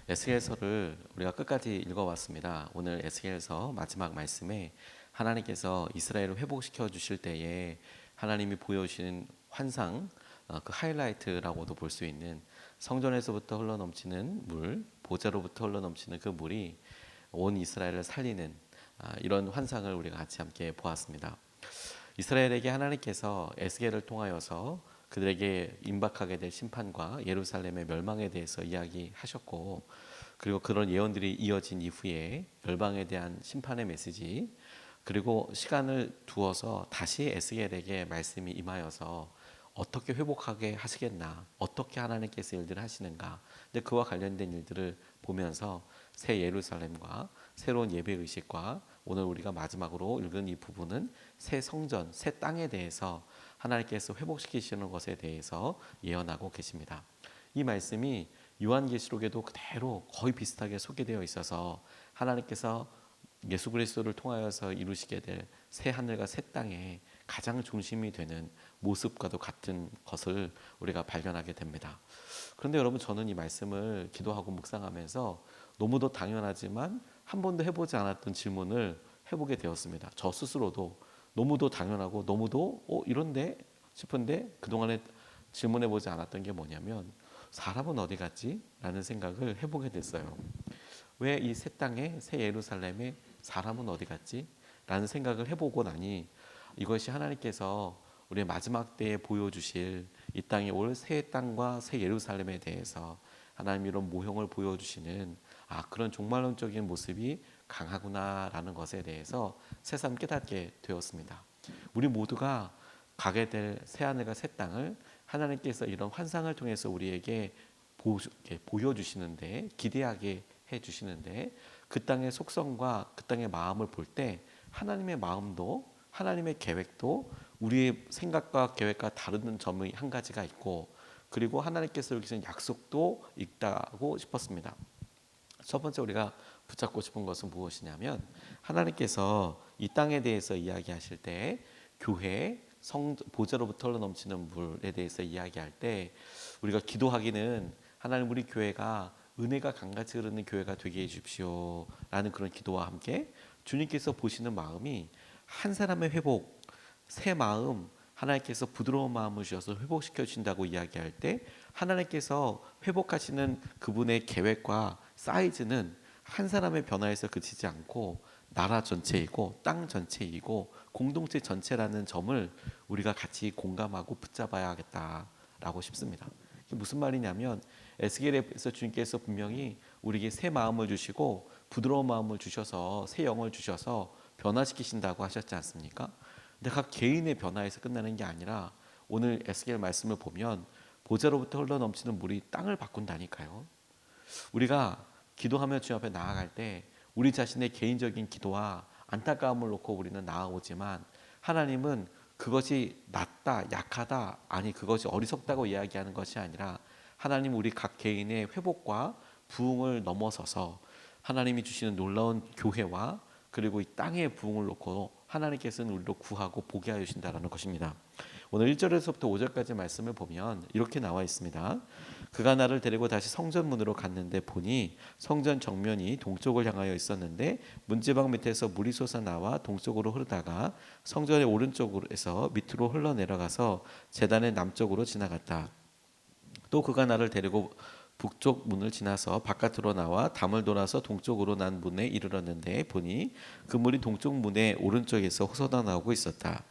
에스겔서를 우리가 끝까지 읽어왔습니다. 오늘 에스겔서 마지막 말씀에 하나님께서 이스라엘을 회복시켜 주실 때에 하나님이 보여주신 환상, 그 하이라이트라고도 볼 수 있는 성전에서부터 흘러넘치는 물, 보좌로부터 흘러넘치는 그 물이 온 이스라엘을 살리는 이런 환상을 우리가 같이 함께 보았습니다. 이스라엘에게 하나님께서 에스겔을 통하여서 그들에게 임박하게 될 심판과 예루살렘의 멸망에 대해서 이야기하셨고, 그리고 그런 예언들이 이어진 이후에 멸망에 대한 심판의 메시지, 그리고 시간을 두어서 다시 에스겔에게 말씀이 임하여서 어떻게 회복하게 하시겠나, 어떻게 하나님께서 일들을 하시는가, 근데 그와 관련된 일들을 보면서 새 예루살렘과 새로운 예배 의식과 오늘 우리가 마지막으로 읽은 이 부분은 새 성전, 새 땅에 대해서 하나님께서 회복시키시는 것에 대해서 예언하고 계십니다. 이 말씀이 요한계시록에도 그대로 거의 비슷하게 소개되어 있어서 하나님께서 예수 그리스도를 통하여서 이루시게 될 새 하늘과 새 땅의 가장 중심이 되는 모습과도 같은 것을 우리가 발견하게 됩니다. 그런데 여러분, 저는 이 말씀을 기도하고 묵상하면서 너무도 당연하지만 한 번도 해보지 않았던 질문을 해보게 되었습니다. 저 스스로도 너무도 당연하고 너무도 이런데 싶은데 그동안에 질문해보지 않았던 게 뭐냐면, 사람은 어디 갔지? 라는 생각을 해보게 됐어요. 왜 이 새 땅에, 새 예루살렘에 사람은 어디 갔지? 라는 생각을 해보고 나니 이것이 하나님께서 우리의 마지막 때에 보여주실 이 땅에 올 새 땅과 새 예루살렘에 대해서 하나님 이런 모형을 보여주시는 그런 종말론적인 모습이 강하구나라는 것에 대해서 새삼 깨닫게 되었습니다. 우리 모두가 가게 될 새하늘과 새 땅을 하나님께서 이런 환상을 통해서 우리에게 보여주시는데, 기대하게 해주시는데, 그 땅의 속성과 그 땅의 마음을 볼 때 하나님의 마음도, 하나님의 계획도 우리의 생각과 계획과 다른 점이 한 가지가 있고, 그리고 하나님께서 여기서 약속도 있다고 싶었습니다. 첫 번째 우리가 붙잡고 싶은 것은 무엇이냐면, 하나님께서 이 땅에 대해서 이야기하실 때 교회, 보좌로부터 흘러넘치는 물에 대해서 이야기할 때 우리가 기도하기는, 하나님 우리 교회가 은혜가 강같이 흐르는 교회가 되게 해주십시오 라는 그런 기도와 함께 주님께서 보시는 마음이 한 사람의 회복, 새 마음, 하나님께서 부드러운 마음을 주셔서 회복시켜 주신다고 이야기할 때 하나님께서 회복하시는 그분의 계획과 사이즈는 한 사람의 변화에서 그치지 않고 나라 전체이고 땅 전체이고 공동체 전체라는 점을 우리가 같이 공감하고 붙잡아야겠다라고 싶습니다. 이게 무슨 말이냐면, 에스겔에서 주님께서 분명히 우리에게 새 마음을 주시고 부드러운 마음을 주셔서 새 영을 주셔서 변화시키신다고 하셨지 않습니까? 근데 각 개인의 변화에서 끝나는 게 아니라 오늘 에스겔 말씀을 보면 보좌로부터 흘러넘치는 물이 땅을 바꾼다니까요. 우리가 기도하며 주님 앞에 나아갈 때 우리 자신의 개인적인 기도와 안타까움을 놓고 우리는 나아오지만, 하나님은 그것이 낮다, 약하다, 아니 그것이 어리석다고 이야기하는 것이 아니라, 하나님 우리 각 개인의 회복과 부흥을 넘어서서 하나님이 주시는 놀라운 교회와 그리고 이 땅의 부흥을 놓고 하나님께서는 우리를 구하고 보게 하여 주신다는 것입니다. 오늘 1절에서부터 5절까지 말씀을 보면 이렇게 나와 있습니다. 그가 나를 데리고 다시 성전문으로 갔는데 보니 성전 정면이 동쪽을 향하여 있었는데 문지방 밑에서 물이 솟아나와 동쪽으로 흐르다가 성전의 오른쪽에서 밑으로 흘러내려가서 제단의 남쪽으로 지나갔다. 또 그가 나를 데리고 북쪽 문을 지나서 바깥으로 나와 담을 돌아서 동쪽으로 난 문에 이르렀는데 보니 그 물이 동쪽 문의 오른쪽에서 솟아나오고 있었다.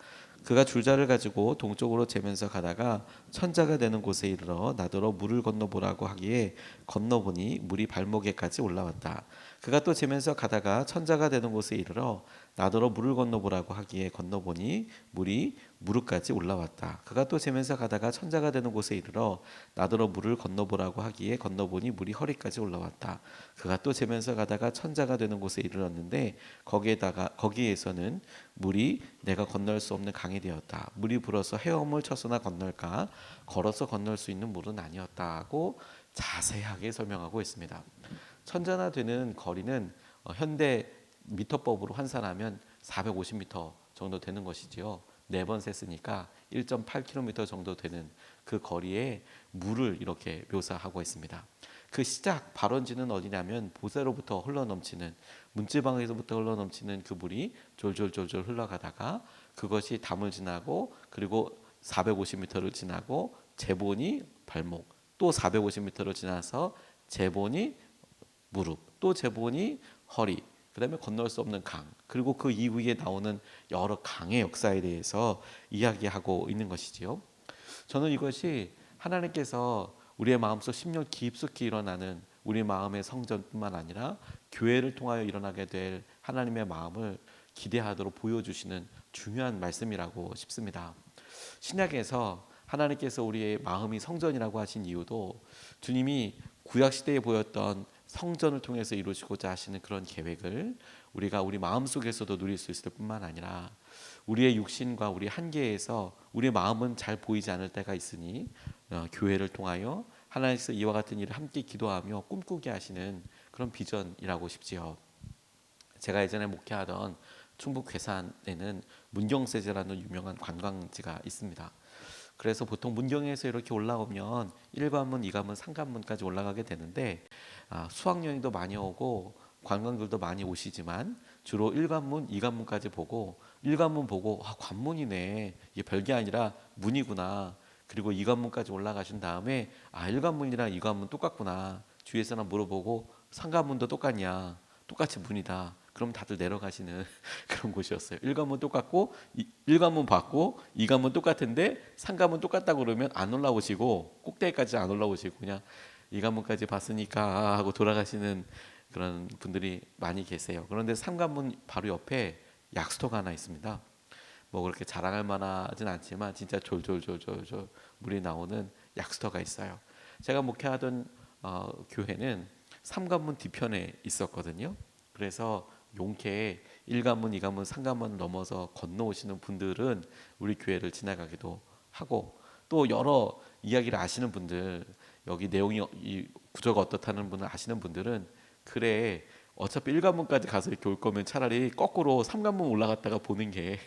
그가 줄자를 가지고 동쪽으로 재면서 가다가 천자가 되는 곳에 이르러 나더러 물을 건너보라고 하기에 건너보니 물이 발목에까지 올라왔다. 그가 또 재면서 가다가 천자가 되는 곳에 이르러 나더러 물을 건너보라고 하기에 건너보니 물이 무릎까지 올라왔다. 그가 또 재면서 가다가 천자가 되는 곳에 이르러 나더러 물을 건너보라고 하기에 건너보니 물이 허리까지 올라왔다. 그가 또 재면서 가다가 천자가 되는 곳에 이르렀는데 거기에서는 물이 내가 건널 수 없는 강이 되었다. 물이 불어서 헤엄을 쳐서나 건널까 걸어서 건널 수 있는 물은 아니었다고 자세하게 설명하고 있습니다. 천자나 되는 거리는 현대 미터법으로 환산하면 450m 정도 되는 것이지요. 4번 셌으니까 1.8km 정도 되는 그 거리에 물을 이렇게 묘사하고 있습니다. 그 시작 발원지는 어디냐면 보새로부터 흘러넘치는 문지방에서부터 흘러넘치는 그 물이 졸졸졸졸 흘러가다가 그것이 담을 지나고 그리고 450m를 지나고 제본이 발목 또 450m를 지나서 제본이 무릎 또 제본이 허리 그다음에 건널 수 없는 강 그리고 그 이후에 나오는 여러 강의 역사에 대해서 이야기하고 있는 것이지요. 저는 이것이 하나님께서 우리의 마음속 10년 깊숙이 일어나는 우리 마음의 성전뿐만 아니라 교회를 통하여 일어나게 될 하나님의 마음을 기대하도록 보여주시는 중요한 말씀이라고 싶습니다. 신약에서 하나님께서 우리의 마음이 성전이라고 하신 이유도 주님이 구약시대에 보였던 성전을 통해서 이루시고자 하시는 그런 계획을 우리가 우리 마음속에서도 누릴 수 있을 뿐만 아니라 우리의 육신과 우리 한계에서 우리 마음은 잘 보이지 않을 때가 있으니 교회를 통하여 하나님께서 이와 같은 일을 함께 기도하며 꿈꾸게 하시는 그런 비전이라고 싶지요. 제가 예전에 목회하던 충북 괴산에는 문경세제라는 유명한 관광지가 있습니다. 그래서 보통 문경에서 이렇게 올라오면 1관문, 2관문, 3관문까지 올라가게 되는데 수학여행도 많이 오고 관광들도 많이 오시지만 주로 1관문, 2관문까지 보고 1관문 보고 관문이네 이게 별게 아니라 문이구나 그리고 2관문까지 올라가신 다음에 1관문이랑 2관문 똑같구나 주위에 사람 물어보고 3관문도 똑같냐 똑같이 문이다 그럼 다들 내려가시는 그런 곳이었어요. 1관문 똑같고 1관문 받고 2관문 똑같은데 3관문 똑같다고 그러면 안 올라오시고 꼭대기까지 안 올라오시고 그냥 2관문까지 봤으니까 하고 돌아가시는 그런 분들이 많이 계세요. 그런데 3관문 바로 옆에 약수터가 하나 있습니다. 뭐 그렇게 자랑할 만하진 않지만 진짜 졸졸졸졸 물이 나오는 약수터가 있어요. 제가 목회하던 교회는 3관문 뒤편에 있었거든요. 그래서 용케 1관문, 2관문, 3관문 넘어서 건너오시는 분들은 우리 교회를 지나가기도 하고 또 여러 이야기를 아시는 분들 여기 내용이 이 구조가 어떻다는 분을 아시는 분들은 그래 어차피 1관문까지 가서 이렇게 올 거면 차라리 거꾸로 3관문 올라갔다가 보는 게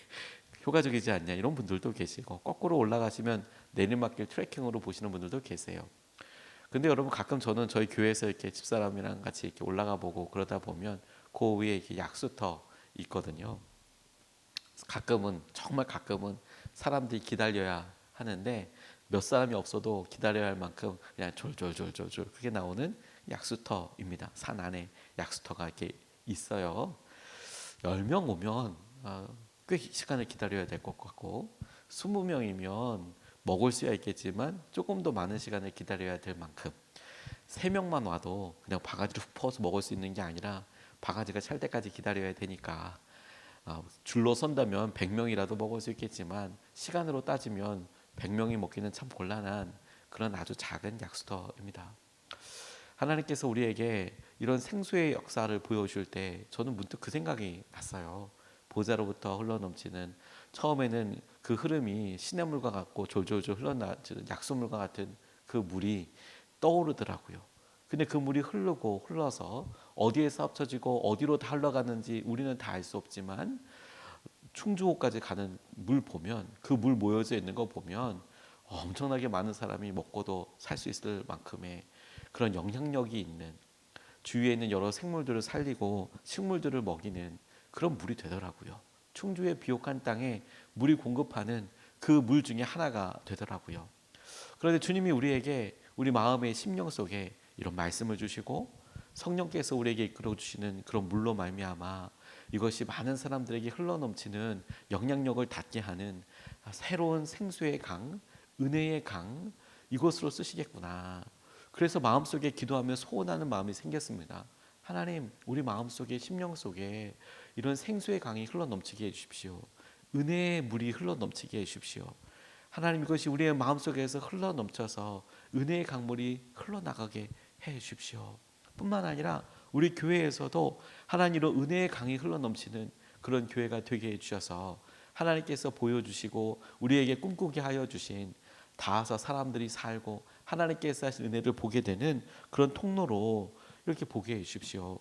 효과적이지 않냐 이런 분들도 계시고 거꾸로 올라가시면 내리막길 트레킹으로 보시는 분들도 계세요. 근데 여러분 가끔 저는 저희 교회에서 이렇게 집사람이랑 같이 이렇게 올라가 보고 그러다 보면 그 위에 이렇게 약수터 있거든요. 가끔은 정말 가끔은 사람들이 기다려야 하는데 몇 사람이 없어도 기다려야 할 만큼 그냥 졸졸졸졸졸 그게 나오는 약수터입니다. 산 안에 약수터가 이렇게 있어요. 10명 오면 꽤 시간을 기다려야 될 것 같고 20명이면 먹을 수야 있겠지만 조금 더 많은 시간을 기다려야 될 만큼 3명만 와도 그냥 바가지로 훅 퍼서 먹을 수 있는 게 아니라 바가지가 찰 때까지 기다려야 되니까 줄로 선다면 100명이라도 먹을 수 있겠지만 시간으로 따지면 100명이 먹기는 참 곤란한 그런 아주 작은 약수터입니다. 하나님께서 우리에게 이런 생수의 역사를 보여줄 때 저는 문득 그 생각이 났어요. 보좌로부터 흘러넘치는 처음에는 그 흐름이 시냇물과 같고 졸졸졸 흘러나지는 약수물과 같은 그 물이 떠오르더라고요. 근데 그 물이 흐르고 흘러서 어디에서 합쳐지고 어디로 다 흘러가는지 우리는 다 알 수 없지만 충주호까지 가는 물 보면 그 물 모여져 있는 거 보면 엄청나게 많은 사람이 먹고도 살 수 있을 만큼의 그런 영향력이 있는 주위에 있는 여러 생물들을 살리고 식물들을 먹이는 그런 물이 되더라고요. 충주의 비옥한 땅에 물이 공급하는 그 물 중에 하나가 되더라고요. 그런데 주님이 우리에게 우리 마음의 심령 속에 이런 말씀을 주시고 성령께서 우리에게 이끌어 주시는 그런 물로 말미암아 이것이 많은 사람들에게 흘러넘치는 영향력을 닿게 하는 새로운 생수의 강, 은혜의 강 이것으로 쓰시겠구나. 그래서 마음속에 기도하며 소원하는 마음이 생겼습니다. 하나님, 우리 마음속에 심령 속에 이런 생수의 강이 흘러넘치게 해주십시오. 은혜의 물이 흘러넘치게 해주십시오. 하나님 이것이 우리의 마음속에서 흘러넘쳐서 은혜의 강물이 흘러나가게 해주십시오. 뿐만 아니라 우리 교회에서도 하나님 이런 은혜의 강이 흘러넘치는 그런 교회가 되게 해주셔서 하나님께서 보여주시고 우리에게 꿈꾸게 하여 주신 닿아서 사람들이 살고 하나님께서 하신 은혜를 보게 되는 그런 통로로 이렇게 보게 해주십시오.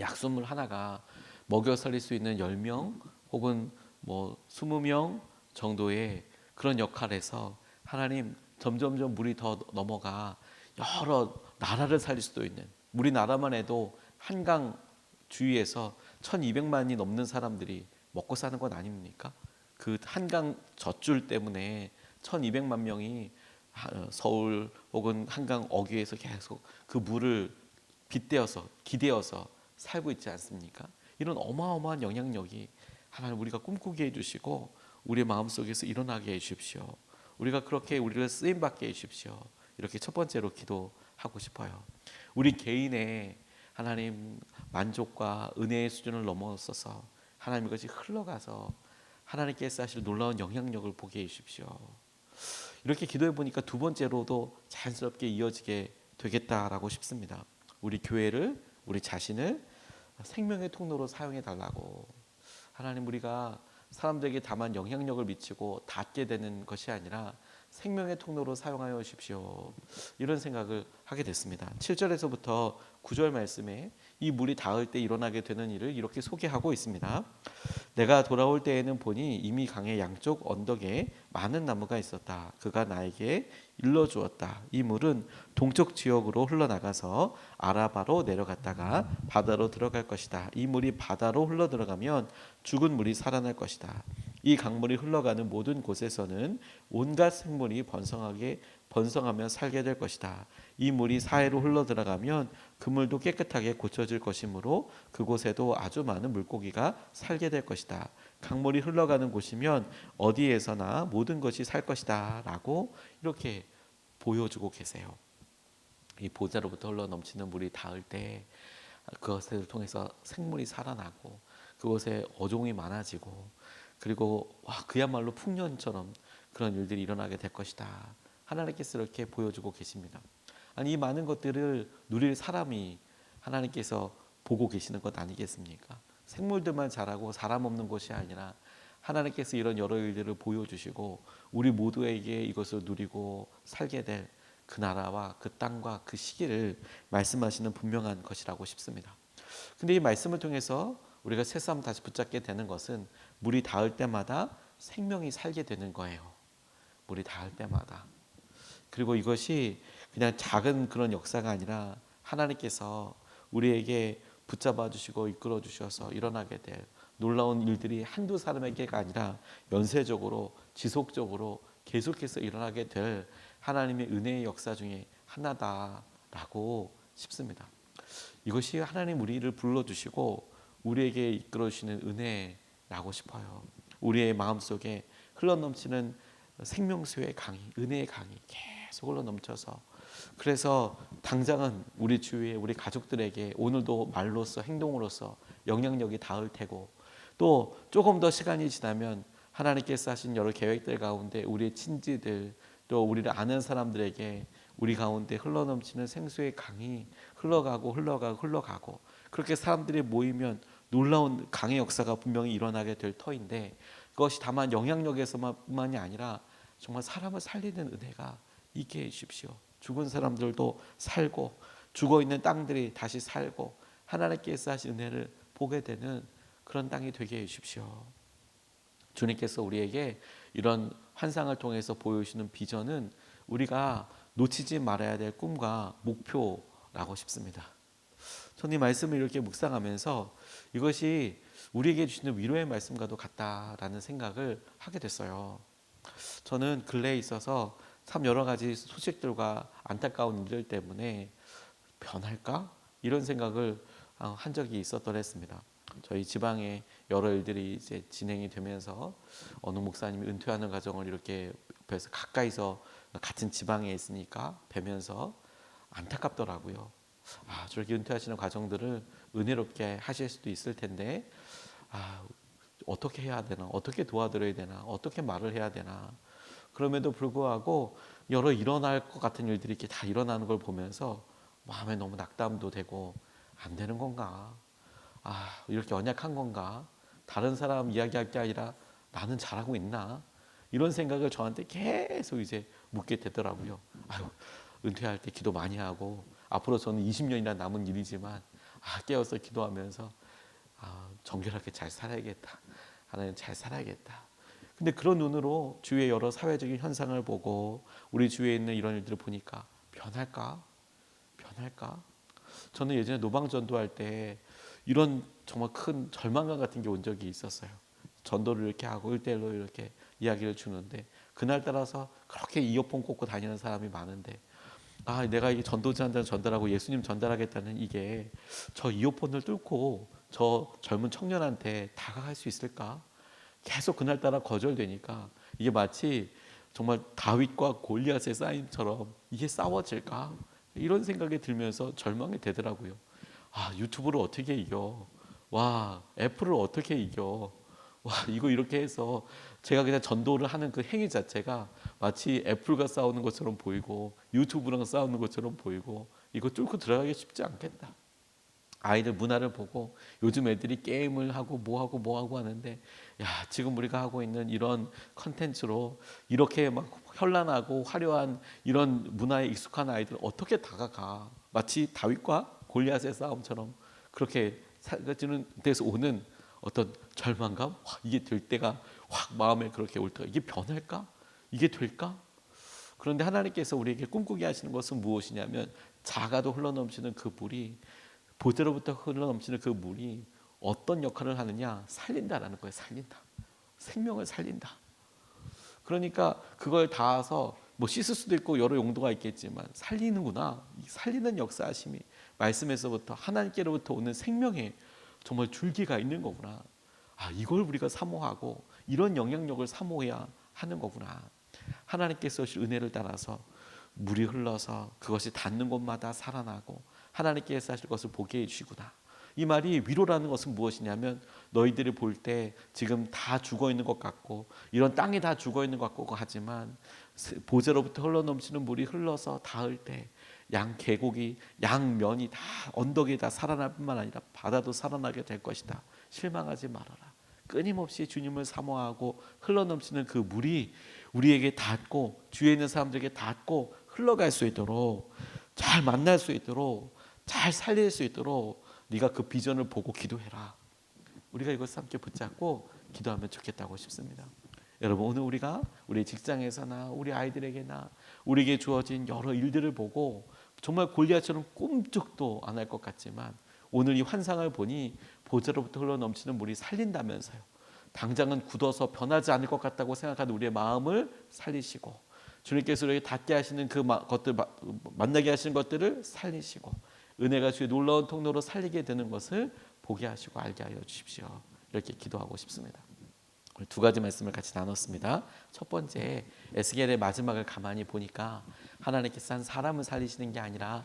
약수물 하나가 먹여 살릴 수 있는 10명 혹은 20명 정도의 그런 역할에서 하나님 점점점 물이 더 넘어가 여러 나라를 살릴 수도 있는, 우리나라만 해도 한강 주위에서 1200만이 넘는 사람들이 먹고 사는 건 아닙니까? 그 한강 젖줄 때문에 1200만 명이 서울 혹은 한강 어귀에서 계속 그 물을 빗대어서 기대어서 살고 있지 않습니까? 이런 어마어마한 영향력이 하나님 우리가 꿈꾸게 해주시고 우리 마음속에서 일어나게 해주십시오. 우리가 그렇게 우리를 쓰임받게 해주십시오. 이렇게 첫 번째로 기도하고 싶어요. 우리 개인의 하나님 만족과 은혜의 수준을 넘어서서 하나님 이것이 흘러가서 하나님께서 하실 놀라운 영향력을 보게 해주십시오. 이렇게 기도해 보니까 두 번째로도 자연스럽게 이어지게 되겠다라고 싶습니다. 우리 교회를, 우리 자신을 생명의 통로로 사용해 달라고. 하나님, 우리가 사람들에게 다만 영향력을 미치고 닿게 되는 것이 아니라 생명의 통로로 사용하여 주십시오. 이런 생각을 하게 됐습니다. 7절에서부터 9절 말씀에 이 물이 닿을 때 일어나게 되는 일을 이렇게 소개하고 있습니다. 내가 돌아올 때에는 보니 이미 강의 양쪽 언덕에 많은 나무가 있었다. 그가 나에게 일러주었다. 이 물은 동쪽 지역으로 흘러나가서 아라바로 내려갔다가 바다로 들어갈 것이다. 이 물이 바다로 흘러들어가면 죽은 물이 살아날 것이다. 이 강물이 흘러가는 모든 곳에서는 온갖 생물이 번성하며 살게 될 것이다. 이 물이 사해로 흘러들어가면 그 물도 깨끗하게 고쳐질 것이므로 그곳에도 아주 많은 물고기가 살게 될 것이다. 강물이 흘러가는 곳이면 어디에서나 모든 것이 살 것이다 라고 이렇게 보여주고 계세요. 이 보좌로부터 흘러넘치는 물이 닿을 때 그것을 통해서 생물이 살아나고 그곳에 어종이 많아지고 그리고 그야말로 풍년처럼 그런 일들이 일어나게 될 것이다. 하나님께서 이렇게 보여주고 계십니다. 아니, 이 많은 것들을 누릴 사람이 하나님께서 보고 계시는 것 아니겠습니까? 생물들만 자라고 사람 없는 곳이 아니라 하나님께서 이런 여러 일들을 보여주시고 우리 모두에게 이것을 누리고 살게 될 그 나라와 그 땅과 그 시기를 말씀하시는 분명한 것이라고 싶습니다. 근데 이 말씀을 통해서 우리가 새삼 다시 붙잡게 되는 것은 물이 닿을 때마다 생명이 살게 되는 거예요. 물이 닿을 때마다. 그리고 이것이 그냥 작은 그런 역사가 아니라 하나님께서 우리에게 붙잡아 주시고 이끌어 주셔서 일어나게 될 놀라운 일들이 한두 사람에게가 아니라 연쇄적으로 지속적으로 계속해서 일어나게 될 하나님의 은혜의 역사 중에 하나다라고 싶습니다. 이것이 하나님 우리를 불러주시고 우리에게 이끌어 주시는 은혜라고 싶어요. 우리의 마음속에 흘러넘치는 생명수의 강이, 은혜의 강이 계속 흘러넘쳐서 그래서 당장은 우리 주위에 우리 가족들에게 오늘도 말로써 행동으로써 영향력이 닿을 테고 또 조금 더 시간이 지나면 하나님께서 하신 여러 계획들 가운데 우리의 친지들 또 우리를 아는 사람들에게 우리 가운데 흘러넘치는 생수의 강이 흘러가고 그렇게 사람들이 모이면 놀라운 강의 역사가 분명히 일어나게 될 터인데 그것이 다만 영향력에서만이 아니라 정말 사람을 살리는 은혜가 있게 해주십시오. 죽은 사람들도 살고 죽어있는 땅들이 다시 살고 하나님께서 하신 은혜를 보게 되는 그런 땅이 되게 해주십시오. 주님께서 우리에게 이런 환상을 통해서 보여주시는 비전은 우리가 놓치지 말아야 될 꿈과 목표라고 싶습니다. 저는 이 말씀을 이렇게 묵상하면서 이것이 우리에게 주시는 위로의 말씀과도 같다라는 생각을 하게 됐어요. 저는 근래에 있어서 참 여러 가지 소식들과 안타까운 일들 때문에 변할까? 이런 생각을 한 적이 있었더랬습니다. 저희 지방에 여러 일들이 이제 진행이 되면서 어느 목사님이 은퇴하는 과정을 이렇게 옆에서 가까이서 같은 지방에 있으니까 뵈면서 안타깝더라고요. 저렇게 은퇴하시는 과정들을 은혜롭게 하실 수도 있을 텐데 어떻게 해야 되나, 어떻게 도와드려야 되나, 어떻게 말을 해야 되나. 그럼에도 불구하고 여러 일어날 것 같은 일들이 이렇게 다 일어나는 걸 보면서 마음에 너무 낙담도 되고 안 되는 건가? 이렇게 언약한 건가? 다른 사람 이야기할 게 아니라 나는 잘하고 있나? 이런 생각을 저한테 계속 이제 묻게 되더라고요. 은퇴할 때 기도 많이 하고 앞으로 저는 20년이나 남은 일이지만 깨어서 기도하면서 정결하게 잘 살아야겠다. 하나님 잘 살아야겠다. 근데 그런 눈으로 주위의 여러 사회적인 현상을 보고 우리 주위에 있는 이런 일들을 보니까 변할까? 변할까? 저는 예전에 노방 전도할 때 이런 정말 큰 절망감 같은 게 온 적이 있었어요. 전도를 이렇게 하고 1대1로 이렇게 이야기를 주는데 그날 따라서 그렇게 이어폰 꽂고 다니는 사람이 많은데 내가 이게 전도지 한 잔 전달하고 예수님 전달하겠다는 이게 저 이어폰을 뚫고 저 젊은 청년한테 다가갈 수 있을까? 계속 그날따라 거절되니까 이게 마치 정말 다윗과 골리앗의 싸움처럼 이게 싸워질까? 이런 생각이 들면서 절망이 되더라고요. 유튜브를 어떻게 이겨? 와, 애플을 어떻게 이겨? 와, 이거 이렇게 해서 제가 그냥 전도를 하는 그 행위 자체가 마치 애플과 싸우는 것처럼 보이고 유튜브랑 싸우는 것처럼 보이고 이거 뚫고 들어가기 쉽지 않겠다. 아이들 문화를 보고 요즘 애들이 게임을 하고 뭐 하고 하는데 지금 우리가 하고 있는 이런 컨텐츠로 이렇게 막 현란하고 화려한 이런 문화에 익숙한 아이들 어떻게 다가가? 마치 다윗과 골리앗의 싸움처럼 그렇게 사라지는 데서 오는 어떤 절망감, 이게 될 때가 확 마음에 그렇게 올 때가 이게 변할까? 이게 될까? 그런데 하나님께서 우리에게 꿈꾸게 하시는 것은 무엇이냐면 작아도 흘러넘치는 그 물이 보대로부터 흘러넘치는 그 물이 어떤 역할을 하느냐 살린다라는 거예요. 살린다. 생명을 살린다. 그러니까 그걸 닿아서 뭐 씻을 수도 있고 여러 용도가 있겠지만 살리는구나. 살리는 역사하심이 말씀에서부터 하나님께로부터 오는 생명의 정말 줄기가 있는 거구나. 이걸 우리가 사모하고 이런 영향력을 사모해야 하는 거구나. 하나님께서 주신 은혜를 따라서 물이 흘러서 그것이 닿는 곳마다 살아나고 하나님께서 하실 것을 보게 해주시구나. 이 말이 위로라는 것은 무엇이냐면 너희들이 볼 때 지금 다 죽어 있는 것 같고 이런 땅이 다 죽어 있는 것 같고 하지만 보재로부터 흘러넘치는 물이 흘러서 닿을 때 양 계곡이 양면이 다 언덕이 다 살아날 뿐만 아니라 바다도 살아나게 될 것이다. 실망하지 말아라. 끊임없이 주님을 사모하고 흘러넘치는 그 물이 우리에게 닿고 주위에 있는 사람들에게 닿고 흘러갈 수 있도록 잘 만날 수 있도록 잘 살릴 수 있도록 네가 그 비전을 보고 기도해라. 우리가 이것을 함께 붙잡고 기도하면 좋겠다고 싶습니다. 여러분 오늘 우리가 우리 직장에서나 우리 아이들에게나 우리에게 주어진 여러 일들을 보고 정말 골리앗처럼 꿈쩍도 안 할 것 같지만 오늘 이 환상을 보니 보좌로부터 흘러넘치는 물이 살린다면서요. 당장은 굳어서 변하지 않을 것 같다고 생각하는 우리의 마음을 살리시고 주님께서 우리에게 닿게 하시는 그 것들 만나게 하시는 것들을 살리시고 은혜가 주의 놀라운 통로로 살리게 되는 것을 보게 하시고 알게 하여 주십시오. 이렇게 기도하고 싶습니다. 두 가지 말씀을 같이 나눴습니다. 첫 번째, 에스겔의 마지막을 가만히 보니까 하나님께서 한 사람을 살리시는 게 아니라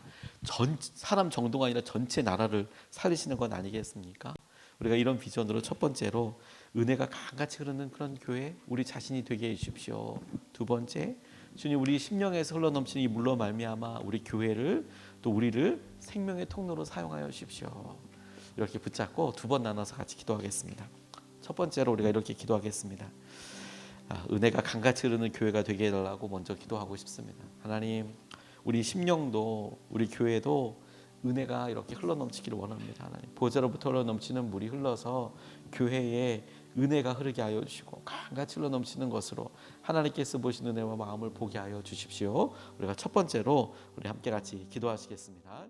사람 정도가 아니라 전체 나라를 살리시는 건 아니겠습니까? 우리가 이런 비전으로 첫 번째로 은혜가 강같이 흐르는 그런 교회 우리 자신이 되게 해주십시오. 두 번째, 주님 우리 심령에서 흘러넘치는 이 물로 말미암아 우리 교회를 또 우리를 생명의 통로로 사용하여 주십시오. 이렇게 붙잡고 두 번 나눠서 같이 기도하겠습니다. 첫 번째로 우리가 이렇게 기도하겠습니다. 은혜가 강같이 흐르는 교회가 되게 해달라고 먼저 기도하고 싶습니다. 하나님 우리 심령도 우리 교회도 은혜가 이렇게 흘러넘치기를 원합니다. 하나님 보좌로부터 흘러넘치는 물이 흘러서 교회에 은혜가 흐르게 하여 주시고 강같이 흘러넘치는 것으로 하나님께서 보신 은혜와 마음을 보게 하여 주십시오. 우리가 첫 번째로 우리 함께 같이 기도하시겠습니다.